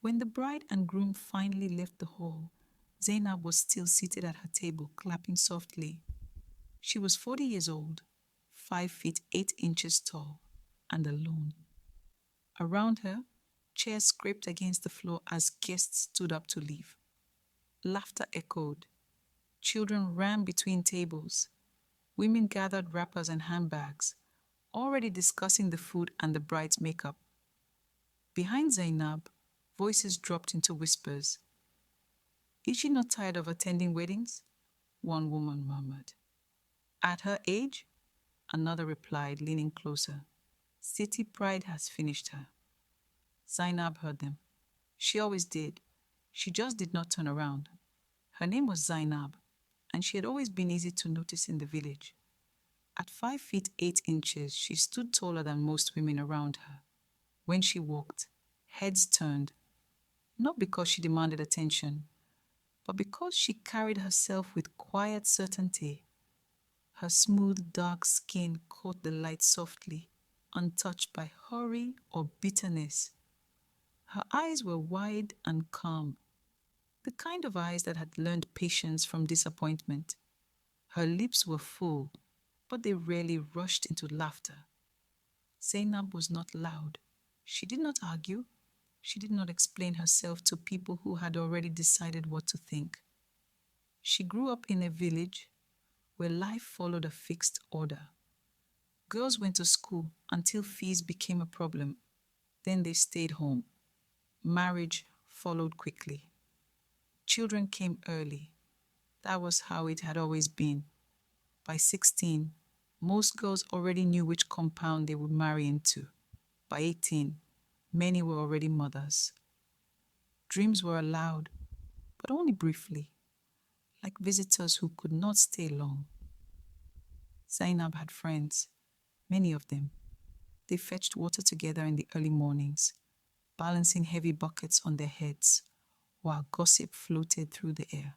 When the bride and groom finally left the hall, Zainab was still seated at her table, clapping softly. She was 40 years old, 5 feet 8 inches tall, and alone. Around her, chairs scraped against the floor as guests stood up to leave. Laughter echoed. Children ran between tables. Women gathered wrappers and handbags, already discussing the food and the bride's makeup. Behind Zainab, voices dropped into whispers. Is she not tired of attending weddings? One woman murmured. At her age? Another replied, leaning closer. City pride has finished her. Zainab heard them. She always did. She just did not turn around. Her name was Zainab, and she had always been easy to notice in the village. At 5 feet 8 inches, she stood taller than most women around her. When she walked, heads turned, not because she demanded attention, but because she carried herself with quiet certainty. Her smooth, dark skin caught the light softly, untouched by hurry or bitterness. Her eyes were wide and calm, the kind of eyes that had learned patience from disappointment. Her lips were full, but they rarely rushed into laughter. Zainab was not loud. She did not argue. She did not explain herself to people who had already decided what to think. She grew up in a village where life followed a fixed order. Girls went to school until fees became a problem. Then they stayed home. Marriage followed quickly. Children came early. That was how it had always been. By 16, most girls already knew which compound they would marry into. By 18, many were already mothers. Dreams were allowed, but only briefly, like visitors who could not stay long. Zainab had friends, many of them. They fetched water together in the early mornings, balancing heavy buckets on their heads, while gossip floated through the air.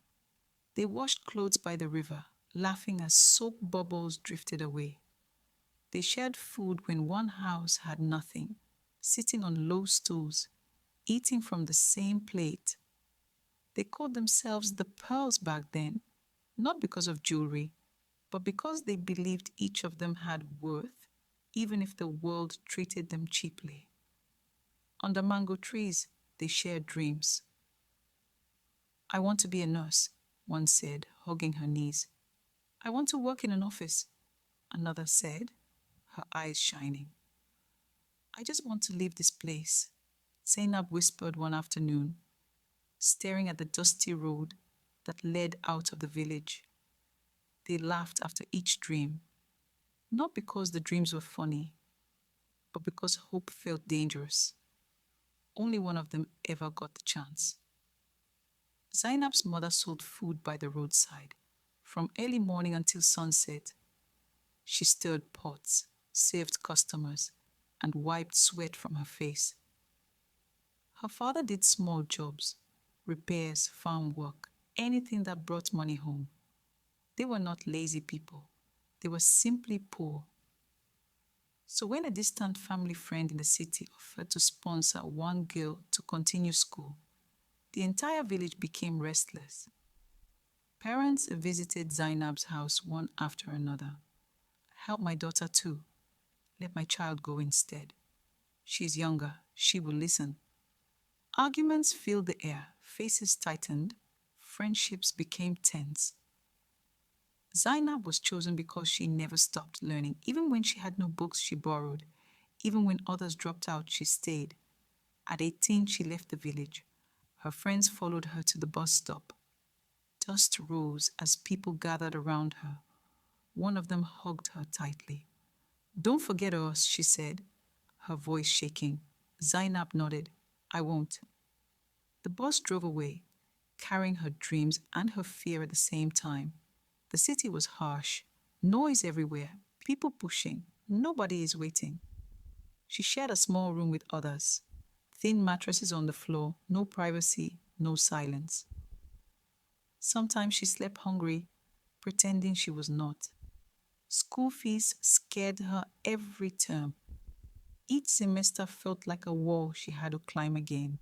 They washed clothes by the river, laughing as soap bubbles drifted away. They shared food when one house had nothing, sitting on low stools, eating from the same plate. They called themselves the Pearls back then, not because of jewelry, but because they believed each of them had worth, even if the world treated them cheaply. Under mango trees, they shared dreams. I want to be a nurse, one said, hugging her knees. I want to work in an office, another said, her eyes shining. I just want to leave this place, Zainab whispered one afternoon, staring at the dusty road that led out of the village. They laughed after each dream, not because the dreams were funny, but because hope felt dangerous. Only one of them ever got the chance. Zainab's mother sold food by the roadside, from early morning until sunset. She stirred pots, saved customers, and wiped sweat from her face. Her father did small jobs, repairs, farm work, anything that brought money home. They were not lazy people. They were simply poor. So when a distant family friend in the city offered to sponsor one girl to continue school, the entire village became restless. Parents visited Zainab's house one after another. Help my daughter too. Let my child go instead. She's younger. She will listen. Arguments filled the air. Faces tightened. Friendships became tense. Zainab was chosen because she never stopped learning. Even when she had no books, she borrowed. Even when others dropped out, she stayed. At 18, she left the village. Her friends followed her to the bus stop. Dust rose as people gathered around her. One of them hugged her tightly. Don't forget us, she said, her voice shaking. Zainab nodded. I won't. The bus drove away, carrying her dreams and her fear at the same time. The city was harsh, noise everywhere, people pushing. Nobody is waiting. She shared a small room with others. Thin mattresses on the floor, no privacy, no silence. Sometimes she slept hungry, pretending she was not. School fees scared her every term. Each semester felt like a wall she had to climb again.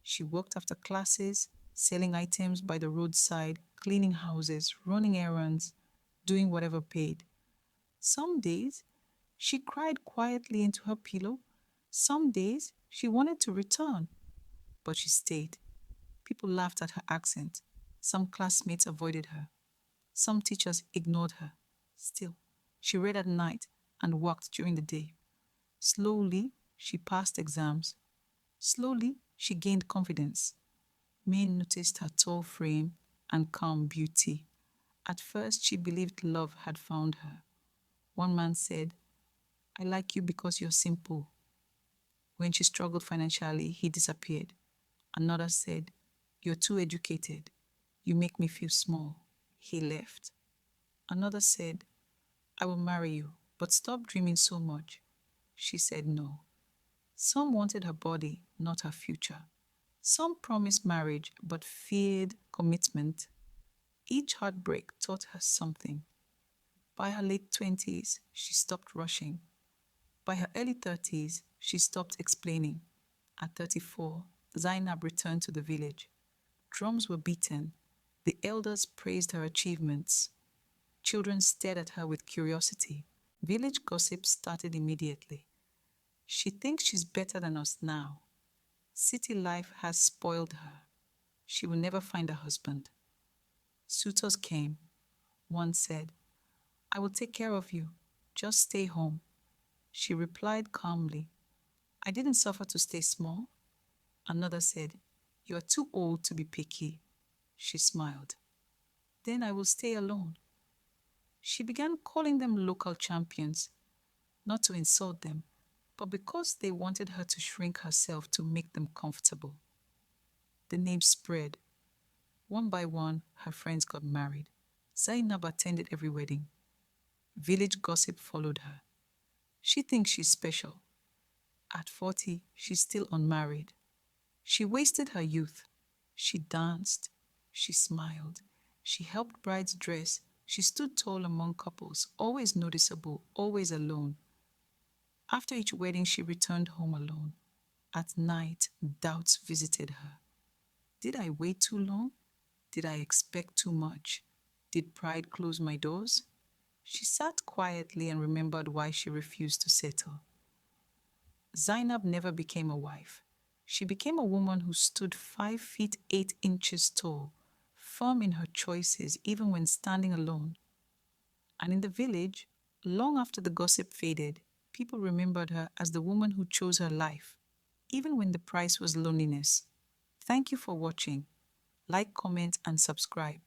She worked after classes, selling items by the roadside, cleaning houses, running errands, doing whatever paid. Some days, she cried quietly into her pillow. Some days, she wanted to return, but she stayed. People laughed at her accent. Some classmates avoided her. Some teachers ignored her. Still, she read at night and worked during the day. Slowly, she passed exams. Slowly, she gained confidence. Men noticed her tall frame and calm beauty. At first, she believed love had found her. One man said, I like you because you're simple. When she struggled financially, he disappeared. Another said, you're too educated. You make me feel small. He left. Another said, I will marry you, but stop dreaming so much. She said no. Some wanted her body, not her future. Some promised marriage, but feared commitment. Each heartbreak taught her something. By her late 20s, she stopped rushing. By her early 30s, she stopped explaining. At 34, Zainab returned to the village. Drums were beaten. The elders praised her achievements. Children stared at her with curiosity. Village gossip started immediately. She thinks she's better than us now. City life has spoiled her. She will never find a husband. Suitors came. One said, I will take care of you. Just stay home. She replied calmly, I didn't suffer to stay small. Another said, you are too old to be picky. She smiled. Then I will stay alone. She began calling them local champions, not to insult them, but because they wanted her to shrink herself to make them comfortable. The name spread. One by one, her friends got married. Zainab attended every wedding. Village gossip followed her. She thinks she's special. At 40, she's still unmarried. She wasted her youth. She danced. She smiled. She helped brides dress. She stood tall among couples, always noticeable, always alone. After each wedding, she returned home alone. At night, doubts visited her. Did I wait too long? Did I expect too much? Did pride close my doors? She sat quietly and remembered why she refused to settle. Zainab never became a wife. She became a woman who stood 5 feet 8 inches tall, firm in her choices even when standing alone. And in the village, long after the gossip faded, people remembered her as the woman who chose her life, even when the price was loneliness. Thank you for watching. Like, comment, and subscribe.